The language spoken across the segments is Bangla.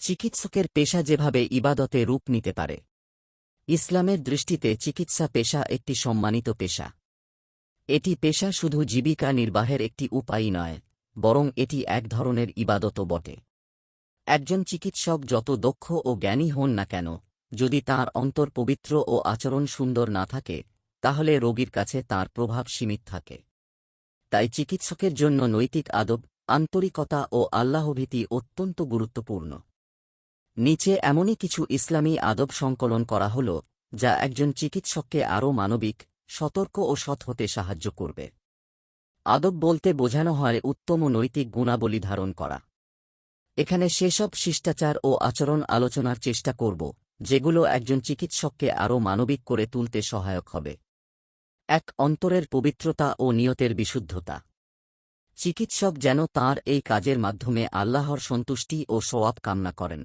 চিকিৎসকের পেশা যেভাবে ইবাদতে রূপ নিতে পারে। ইসলামের দৃষ্টিতে চিকিৎসা পেশা একটি সম্মানিত পেশা। এটি পেশা শুধু জীবিকা নির্বাহের একটি উপায় নয়, বরং এটি এক ধরনের ইবাদতও বটে। একজন চিকিৎসক যত দক্ষ ও জ্ঞানী হন না কেন, যদি তাঁর অন্তর পবিত্র ও আচরণ সুন্দর না থাকে, তাহলে রোগীর কাছে তাঁর প্রভাব সীমিত থাকে। তাই চিকিৎসকের জন্য নৈতিক আদব, আন্তরিকতা ও আল্লাহভীতি অত্যন্ত গুরুত্বপূর্ণ। নিচে এমনই কিছু ইসলামী আদব সংকলন করা হল, যা একজন চিকিৎসককে আরও মানবিক, সতর্ক ও সৎ হতে সাহায্য করবে। আদব বলতে বোঝানো হয় উত্তম নৈতিক গুণাবলী ধারণ করা। এখানে সেসব শিষ্টাচার ও আচরণ আলোচনার চেষ্টা করব, যেগুলো একজন চিকিৎসককে আরও মানবিক করে তুলতে সহায়ক হবে। ১. অন্তরের পবিত্রতা ও নিয়তের বিশুদ্ধতা। চিকিৎসক যেন তাঁর এই কাজের মাধ্যমে আল্লাহর সন্তুষ্টি ও সওয়াব কামনা করেন।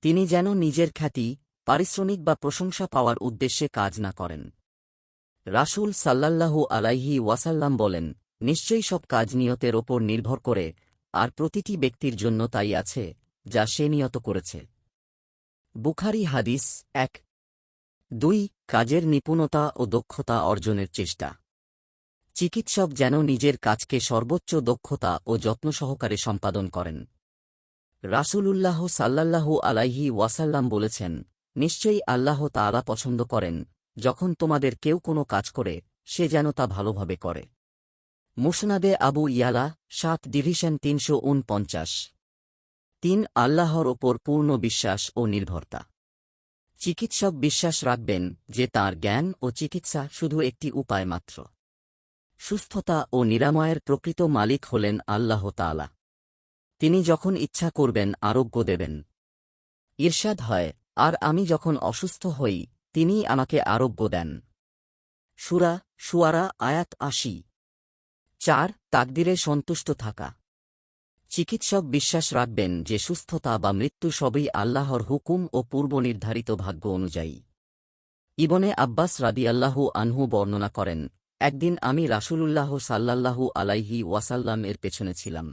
তিনি যেন নিজের খ্যাতি, পারিশ্রমিক বা প্রশংসা পাওয়ার উদ্দেশ্যে কাজ না করেন। রাসূল সাল্লাল্লাহু আলাইহি ওয়াসাল্লাম বলেন, নিশ্চয়ই সব কাজ নিয়তের ওপর নির্ভর করে, আর প্রতিটি ব্যক্তির জন্য তাই আছে, যা সে নিয়ত করেছে। বুখারী হাদিস ১. ২. কাজের নিপুণতা ও দক্ষতা অর্জনের চেষ্টা। চিকিৎসক যেন নিজের কাজকে সর্বোচ্চ দক্ষতা ও যত্ন সহকারে সম্পাদন করেন। রাসূলুল্লাহ সাল্লাল্লাহু আলাইহি ওয়াসাল্লাম বলেছেন, নিশ্চয়ই আল্লাহ তাআলা পছন্দ করেন, যখন তোমাদের কেউ কোনো কাজ করে, সে যেন তা ভালোভাবে করে। মুসনাদে আবু ইয়ালা ৭ ডিভিশন ৩৪৯। ৩. আল্লাহর ওপর পূর্ণ বিশ্বাস ও নির্ভরতা। চিকিৎসক বিশ্বাস রাখবেন যে তাঁর জ্ঞান ও চিকিৎসা শুধু একটি উপায় মাত্র। সুস্থতা ও নিরাময়ের প্রকৃত মালিক হলেন আল্লাহ তাআলা। তিনি যখন ইচ্ছা করবেন আরোগ্য দেবেন। ইরশাদ হয়, আর আমি যখন অসুস্থ হই, তিনিই আমাকে আরোগ্য দেন। সূরা শুআরা আয়াত ৮০। ৪. তাকদিরে সন্তুষ্ট থাকা। চিকিৎসক বিশ্বাস রাখবেন যে সুস্থতা বা মৃত্যু সবই আল্লাহর হুকুম ও পূর্বনির্ধারিত ভাগ্য অনুযায়ী। ইবনে আব্বাস রাদিয়াল্লাহু আনহু বর্ণনা করেন, একদিন আমি রাসূলুল্লাহ সাল্লাল্লাহু আলাইহি ওয়াসাল্লাম এর পেছনে ছিলাম।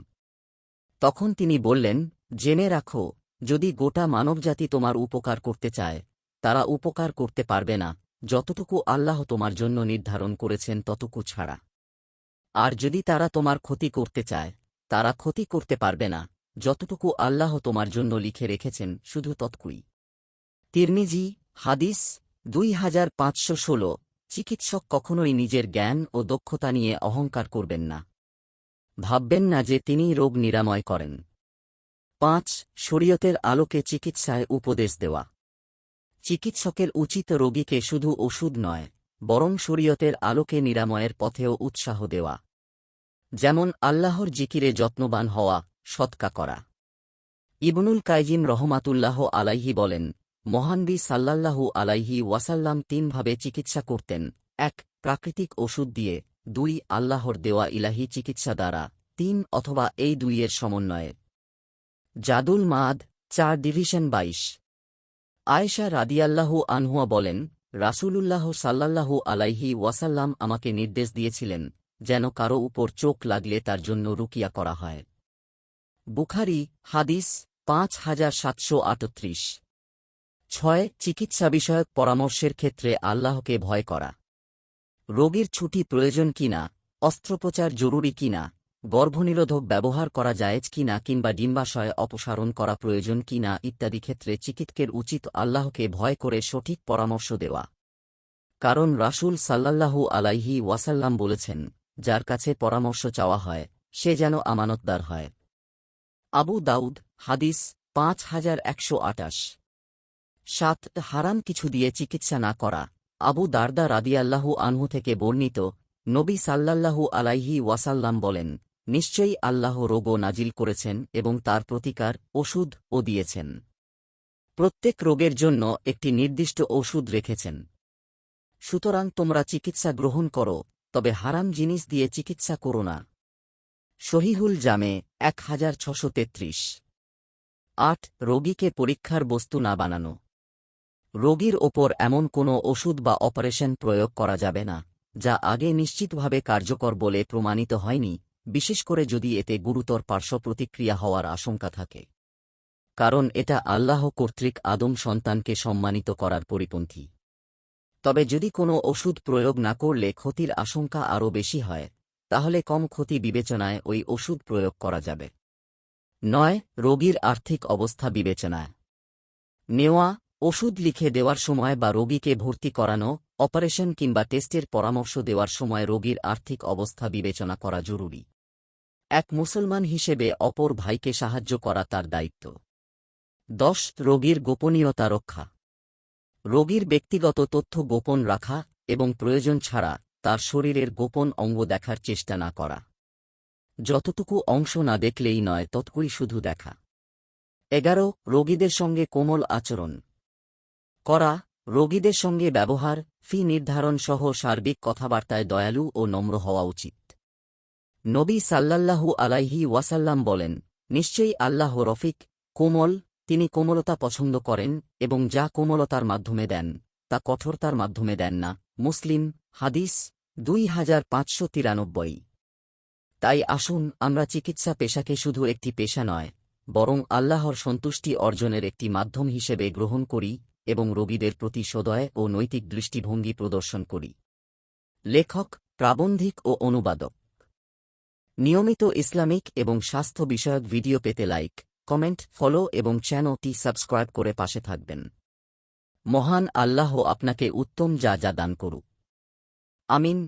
তখন তিনি বললেন, জেনে রাখো, যদি গোটা মানবজাতি তোমার উপকার করতে চায়, তারা উপকার করতে পারবে না, যতটুকু আল্লাহ তোমার জন্য নির্ধারণ করেছেন ততটুকু ছাড়া। আর যদি তারা তোমার ক্ষতি করতে চায়, তারা ক্ষতি করতে পারবে না, যতটুকু আল্লাহ তোমার জন্য লিখে রেখেছেন শুধু ততটুকুই। তিরমিজি হাদিস ২৫১৬। চিকিৎসক কখনোই নিজের জ্ঞান ও দক্ষতা নিয়ে অহংকার করবেন না। ভাববেন না যে তিনি রোগ নিরাময় করেন। ৫. শরীয়তের আলোকে চিকিৎসায় উপদেশ দেওয়া। চিকিৎসকের উচিত রোগীকে শুধু ওষুধ নয়, বরং শরীয়তের আলোকে নিরাময়ের পথেও উৎসাহ দেওয়া। যেমন আল্লাহর জিকিরে যত্নবান হওয়া, সদকা করা। ইবনুল কাইয়িম রহমাতুল্লাহ আলাইহি বলেন, মহানবী সাল্লাল্লাহু আলাইহি ওয়াসাল্লাম ৩ ভাবে চিকিৎসা করতেন: ১. প্রাকৃতিক ওষুধ দিয়ে, ২. আল্লাহর দেওয়া ইলাহি চিকিৎসা দ্বারা, ৩ অথবা এই দুইয়ের সমন্বয়ে। জাদুল মাদ ৪ ডিভিশন ২২। আয়েশা রাদিয়াল্লাহু আনহুয়া বলেন, রাসূলুল্লাহ সাল্লাল্লাহু আলাইহি ওয়াসাল্লাম আমাকে নির্দেশ দিয়েছিলেন, যেন কারো উপর চোখ লাগলে তার জন্য রুকিয়া করা হয়। বুখারী হাদিস ৫৭৩৮। ৬. চিকিৎসা বিষয়ক পরামর্শের ক্ষেত্রে আল্লাহকে ভয় করা। রোগীর ছুটি প্রয়োজন কিনা, অস্ত্রোপচার জরুরি কিনা, গর্ভনিরোধক ব্যবহার করা জায়েজ কিনা কিংবা ডিম্বাশয় অপসারণ করা প্রয়োজন কিনা ইত্যাদি ক্ষেত্রে চিকিৎসকের উচিত আল্লাহকে ভয় করে সঠিক পরামর্শ দেওয়া। কারণ রাসূল সাল্লাল্লাহু আলাইহি ওয়াসাল্লাম বলেছেন, যার কাছে পরামর্শ চাওয়া হয়, সে যেন আমানতদার হয়। আবু দাউদ হাদিস ৫১২৮। ৭. হারাম কিছু দিয়ে চিকিৎসা না করা। আবু দারদা রাদিয়াল্লাহু আনহু থেকে বর্ণিত, নবী সাল্লাল্লাহু আলাইহি ওয়াসাল্লাম বলেন, নিশ্চয়ই আল্লাহ রোগও নাজিল করেছেন এবং তার প্রতিকার ওষুধও দিয়েছেন। প্রত্যেক রোগের জন্য একটি নির্দিষ্ট ওষুধ রেখেছেন। সুতরাং তোমরা চিকিৎসা গ্রহণ করো, তবে হারাম জিনিস দিয়ে চিকিৎসা করো না। সহিহুল জামে ১৬৩৩। ৮. রোগীকে পরীক্ষার বস্তু না বানানো। রোগীর ওপর এমন কোনো ওষুধ বা অপারেশন প্রয়োগ করা যাবে না, যা আগে নিশ্চিতভাবে কার্যকর বলে প্রমাণিত হয়নি, বিশেষ করে যদি এতে গুরুতর পার্শ্ব প্রতিক্রিয়া হওয়ার আশঙ্কা থাকে। কারণ এটা আল্লাহ কর্তৃক আদম সন্তানকে সম্মানিত করার পরিপন্থী। তবে যদি কোনো ওষুধ প্রয়োগ না করলে ক্ষতির আশঙ্কা আরও বেশি হয়, তাহলে কম ক্ষতি বিবেচনায় ওই ওষুধ প্রয়োগ করা যাবে। 9. রোগীর আর্থিক অবস্থা বিবেচনায় নেওয়া ওষুধ লিখে দেওয়ার সময় বা রোগীকে ভর্তি করানো, অপারেশন কিংবা টেস্টের পরামর্শ দেওয়ার সময় রোগীর আর্থিক অবস্থা বিবেচনা করা জরুরি। এক মুসলমান হিসেবে অপর ভাইকে সাহায্য করা তার দায়িত্ব। 10. রোগীর গোপনীয়তা রক্ষা রোগীর ব্যক্তিগত তথ্য গোপন রাখা এবং প্রয়োজন ছাড়া তার শরীরের গোপন অঙ্গ দেখার চেষ্টা না করা। যতটুকু অংশ না দেখলেই নয় ততটুকুই শুধু দেখা। 11. রোগীদের সঙ্গে কোমল আচরণ করা রোগীদের সঙ্গে ব্যবহার, ফি নির্ধারণ সহ সার্বিক কথাবার্তায় দয়ালু ও নম্র হওয়া উচিত। নবী সাল্লাল্লাহু আলাইহি ওয়াসাল্লাম বলেন, নিশ্চয়ই আল্লাহ রফিক, কোমল, তিনি কোমলতা পছন্দ করেন এবং যা কোমলতার মাধ্যমে দেন তা কঠোরতার মাধ্যমে দেন না। মুসলিম, হাদিস 2593। তাই আসুন আমরা চিকিৎসা পেশাকে শুধু একটি পেশা নয়, বরং আল্লাহর সন্তুষ্টি অর্জনের একটি মাধ্যম হিসেবে গ্রহণ করি এবং রোগীদের প্রতি সদয় ও নৈতিক দৃষ্টিভঙ্গি প্রদর্শন করি। লেখক, প্রাবন্ধিক ও অনুবাদক। নিয়মিত ইসলামিক এবং স্বাস্থ্য বিষয়ক ভিডিও পেতে লাইক, কমেন্ট, ফলো এবং চ্যানেলটি সাবস্ক্রাইব করে পাশে থাকবেন। মহান আল্লাহ আপনাকে উত্তম যা দান করুক। আমিন।